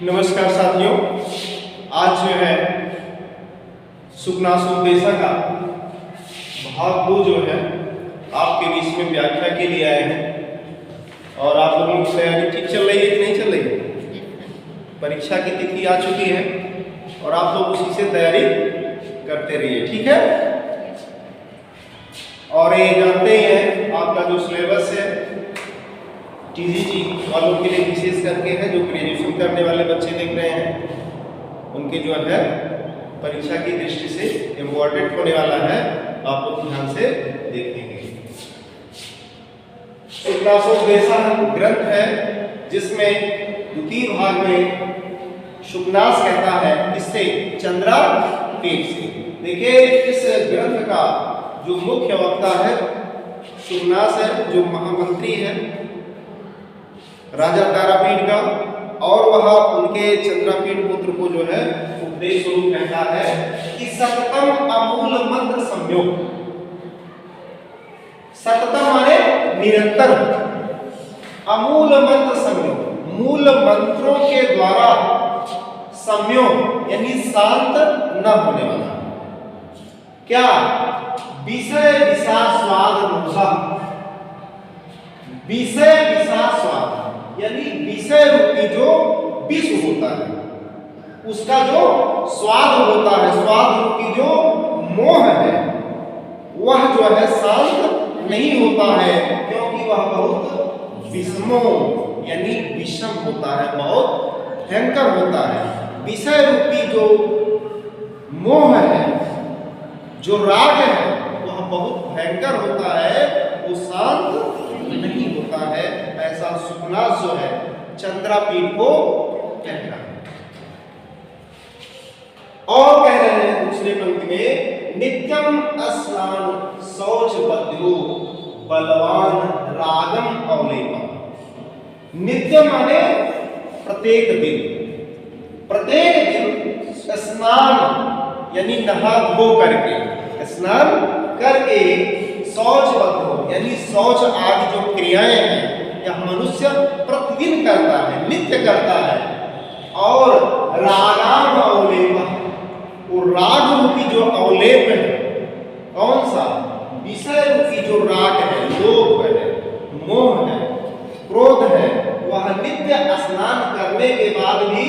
नमस्कार साथियों, आज जो है सुखनासोपदेशा का भाग 2 जो है आपके बीच में व्याख्या के लिए आए हैं। और आप लोगों की तैयारी ठीक चल रही है कि नहीं चल रही है? परीक्षा की तिथि आ चुकी है और आप लोग उसी से तैयारी करते रहिए, ठीक है। और ये जानते ही हैं आपका जो सिलेबस है टीजीटी वालों के लिए विशेष करके है, जो ग्रेजुएशन करने वाले बच्चे देख रहे हैं उनके जो है परीक्षा की दृष्टि से इम्पोर्टेंट होने वाला है, आप लोग ध्यान से देखेंगे। सुखनासोपदेशा ग्रंथ है जिसमें द्वितीय भाग में शुकनास कहता है किससे? चंद्रापीठ से। देखिए इस ग्रंथ का जो मुख्य वक्ता है शुकनास है, जो महामंत्री है राजा तारापीठ का, और वह उनके चंद्रापीठ पुत्र को जो है उपदेश स्वरूप कहता है कि सततम अमूल मंत्र संयोग। सततम माने निरंतर, अमूल मंत्र संयोग, मूल मंत्रों के द्वारा संयोग यानी शांत न होने वाला। क्या? विषय विषा स्वाद मूसा, विषय विषा स्वाद यानी विषय रूपी जो विष होता है उसका जो स्वाद होता है, स्वाद रूपी जो मोह है वह जो है शांत नहीं होता है, क्योंकि वह बहुत विषमो यानी विषम होता है, बहुत भयंकर होता है। विषय रूपी जो मोह है, जो राग है, वह बहुत भयंकर होता है, वो शांत नहीं होता है। ऐसा सुखनास जो है चंद्रापीठ को कह रहा है। और कह रहे हैं दूसरे पंक्ति में, नित्यम स्नान शौच बद्यो बलवान रागम अवलेपम। नित्य माने प्रत्येक दिन, प्रत्येक दिन स्नान यानी नहा धो करके, स्नान करके शौच बद्यो यानी शौच आदि जो क्रियाएं हैं यह मनुष्य प्रतिदिन करता है, नित्य करता है। और रागाम अवलेप, वो राग रूपी जो अवलेप है, कौन सा? विषय रूपी जो राग है, लोभ है, मोह है, क्रोध है, वह नित्य स्नान करने के बाद भी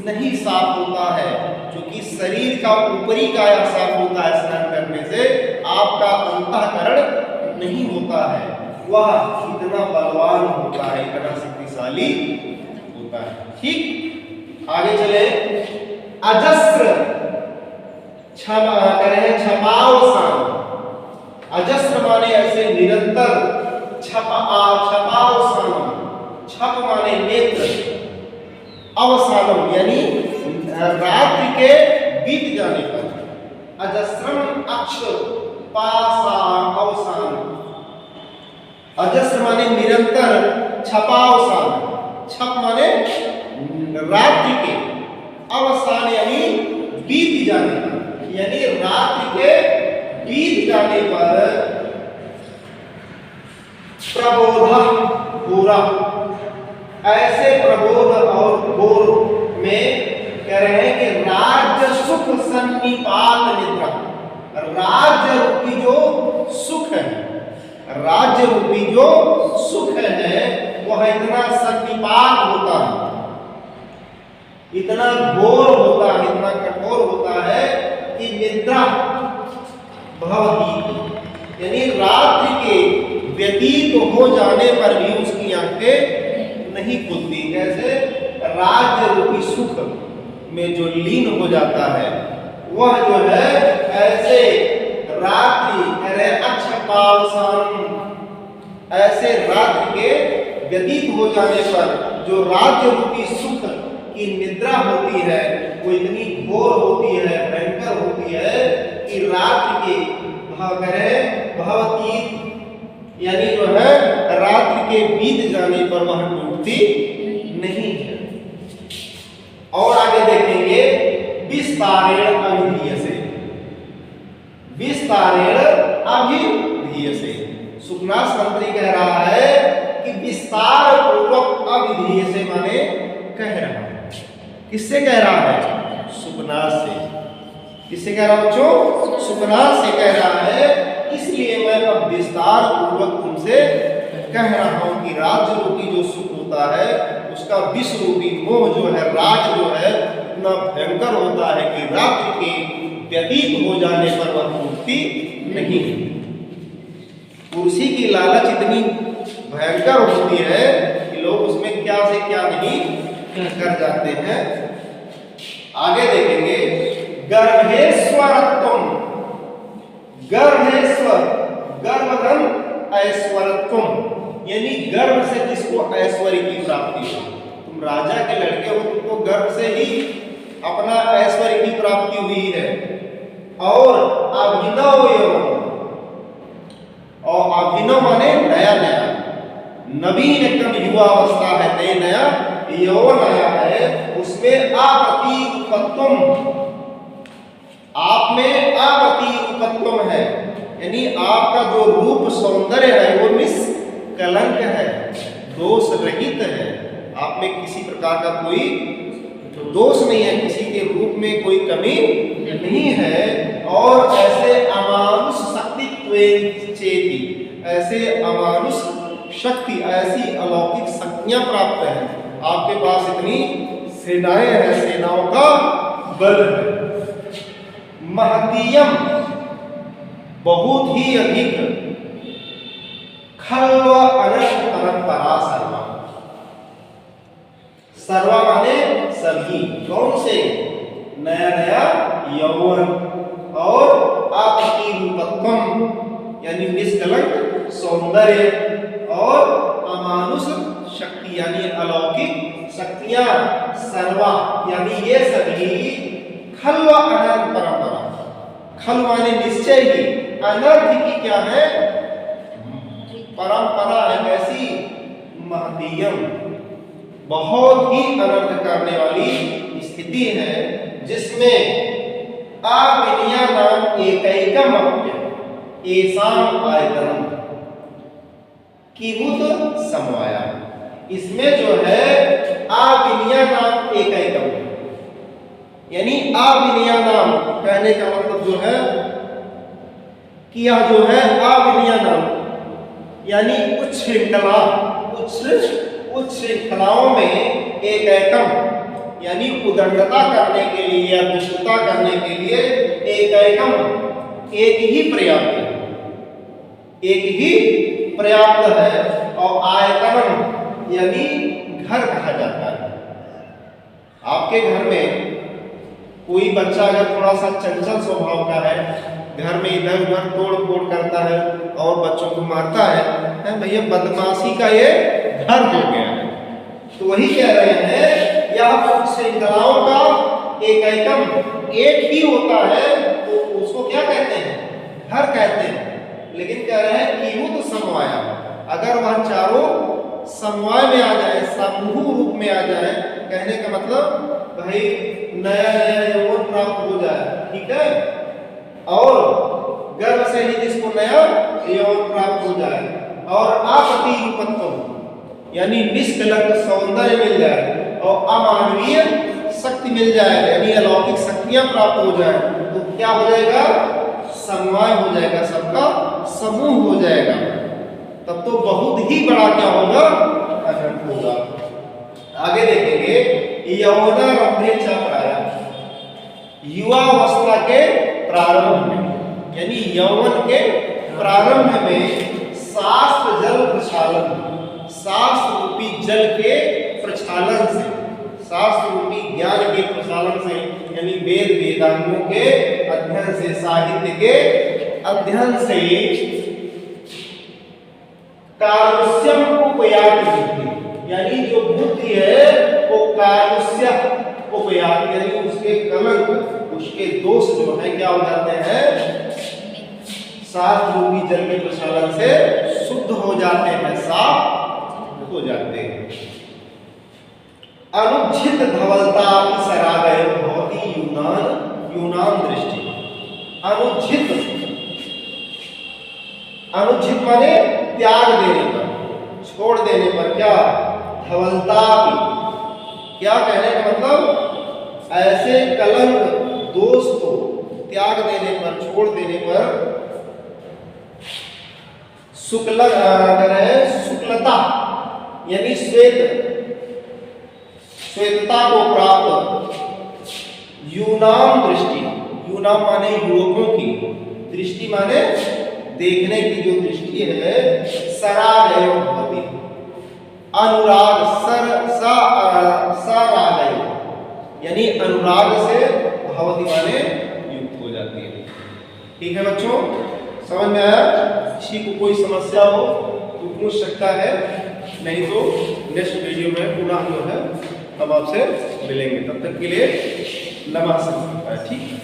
नहीं साफ होता है। क्योंकि शरीर का ऊपरी काया साफ होता है स्नान करने से, आपका अंतःकरण नहीं होता है। वह इतना बलवान होता है, इतना शक्तिशाली होता है। ठीक, आगे चले। अजस्र छपावसान, अजस्र माने ऐसे निरंतर, छपावसान, छप माने नेत्र, अवसानम यानी रात्रि के बीत जाने पर, अजस्रम अक्ष पासा अवसान, अजस्र माने निरंतर, छपावसान, छप माने रात्रि के, अवसान यानी बीत जाने पर, यानी रात्रि के बीत जाने पर प्रबोध पूरा, ऐसे प्रबोध और भोर में कह रहे हैं कि राज्य सुख सन्निपात निद्रा, राज्य रूपी जो सुख है, राज्य रूपी जो सुख है वह इतना सन्निपात होता है, इतना घोर होता है, इतना कठोर होता है कि निद्रा भवती यानी रात्रि के व्यतीत हो जाने पर भी उसकी आंखें नहीं खुलती। कैसे? राज्य रूपी सुख में जो लीन हो जाता है वह जो है ऐसे रात्रि अक्षपावसान, ऐसे रात्रि के व्यतीत हो जाने पर जो राज्य रूपी सुख की निद्रा होती है वो इतनी घोर होती है, भयंकर होती है कि रात्रि के भवती यानी जो है रात्रि के बीत जाने पर वह टूटती नहीं है। और आगे देखेंगे, विस्तारेण अभिधीयसे, विस्तारेण अभिधीयसे। सुखनास मंत्री कह रहा है कि विस्तार पूर्वक अभिधीयसे माने कह रहा है। किससे कह रहा है? सुपनाथ से। किससे कह रहा हूं बच्चों? सुपनाथ से कह रहा है। इसलिए मैं अब विस्तार पूर्वक तुमसे कह रहा हूं कि राज्य रूपी जो सुख होता है उसका विष रूपी मोह जो है, राग जो है, इतना भयंकर होता है कि राज्य के व्यतीत हो जाने पर वह मुक्ति नहीं। कुर्सी की लालच इतनी भयंकर होती है कि लोग उसमें क्या से क्या नहीं कर जाते हैं। आगे देखेंगे, गर्भेश्वरत्वम। गर्भेश्वर, गर्भधन ऐश्वरत्वम, यानी गर्भ से जिसको ऐश्वर्य की प्राप्ति हो। तुम राजा के लड़के हो, तुमको गर्भ से ही अपना ऐश्वर्य की प्राप्ति हुई है। और अभिनव यौवन, और अभिनव माने नया नया, नवीन एकदम युवावस्था है, नया नया यौवन आया है, उसमें अप्रतिरूपत्वम, आप में अप्रतिरूपत्वम है, यानी आपका जो रूप सौंदर्य है वो निष्कलंक है, दोष रहित है। आप में किसी प्रकार का कोई दोष नहीं है, किसी के रूप में कोई कमी नहीं है। और ऐसे अमानुष शक्ति चेती, ऐसे अमानुष शक्ति, ऐसी अलौकिक शक्तियां प्राप्त है। आपके पास इतनी सेनाएं हैं, सेनाओं का बल है। महतीयम, बहुत ही अधिक, खल्व अनंत परंपरा सर्वा। सर्वा माने सभी, कौन से? नया नया यौवन और अप्रतिरूपत्वम, यानी निष्कलंक सौंदर्य और अमानुष शक्ति यानी अलौकिक शक्तियां, सर्वा यानी ये सभी, खल्व अनर्थ परंपरा। खल माने निश्चय ही, अनर्थ की क्या है? परंपरा है। ऐसी महतीयम, बहुत ही अनर्थ करने वाली स्थिति है, जिसमें अविनिया नाम एकैकम एसाम आयतनम किमुत समवाया। इसमें जो है अविनिया नाम एकैकम, यानी अविनिया नाम कहने का मतलब जो है कि यह जो है अविनिया नाम यानी उच्च श्रृंखला, उच्च श्रृंखलाओं में एकैकम यानी उदंडता करने के लिए या दुष्टता करने के लिए एकैकम, एक ही पर्याप्त है, एक ही पर्याप्त है। और आयतनम यानी घर कहा जाता है। आपके घर में कोई बच्चा अगर थोड़ा सा चंचल स्वभाव का है, घर में इधर उधर तोड़ फोड़ करता है और बच्चों को मारता है भैया, बदमाशी का ये घर हो गया है। तो वही कह रहे हैं, यह श्रृंखलाओं का एकैकम एक ही होता है, तो उसको क्या कहते हैं? घर कहते हैं। लेकिन कह रहे हैं कि वो तो समवाया, अगर वह चारों समवाय में आ जाए, समूह रूप में आ जाए, कहने का मतलब भाई नया नया यौवन प्राप्त हो जाए, ठीक है, और गर्भ से ही जिसको नया यौवन प्राप्त हो जाए, और अप्रतिरूपत्व यानी निष्कलंक सौंदर्य मिल जाए, और अमानवीय शक्ति मिल जाए, यानी अलौकिक शक्तियां प्राप्त हो जाए, तो क्या हो जाएगा? समवाय हो जाएगा, सबका समूह हो जाएगा। तब तो बहुत ही बड़ा क्या होगा? अनंत होगा। आगे देखेंगे, यौवनारंभे च प्राया, युवावस्था के प्रारंभ में, यानी यौवन के प्रारंभ में शास्त्र जल प्रक्षालन, शास्त्र रूपी जल के प्रक्षालन से, शास्त्र रूपी ज्ञान के प्रक्षालन से, यानी वेद वेदांगों के अध्ययन से, साहित्य के अध्ययन से, कारुष्यम उपयाति बुद्धि, यानी जो बुद्धि है वो कारुष्य उपयाति, यानी उसके कलंक, उसके दोष जो है क्या हो जाते हैं? शास्त्र रूपी जल के प्रक्षालन से शुद्ध हो जाते हैं, साफ हो जाते हैं। अनुज्झित धवलता की सरागय भवती यूनान दृष्टि। अनुज्झित, अनुज्झित माने त्याग देने पर, छोड़ देने पर, क्या? धवलता की, क्या कहने का मतलब? ऐसे कलंक दोष को त्याग देने पर, छोड़ देने पर शुक्लता यानी श्वेतता को प्राप्त यूनाम दृष्टि, यूनाम माने युवकों की, दृष्टि माने देखने की जो दृष्टि है, सरागय भवति, अनुराग सरागय यानी अनुराग से भवति माने युक्त हो जाती है। ठीक है बच्चों, समझ में आया? किसी को कोई समस्या हो तो पूछ सकता है, नहीं तो नेक्स्ट वीडियो में पुनः जो है हम आपसे मिलेंगे। तब तक के लिए नमस्कार। ठीक।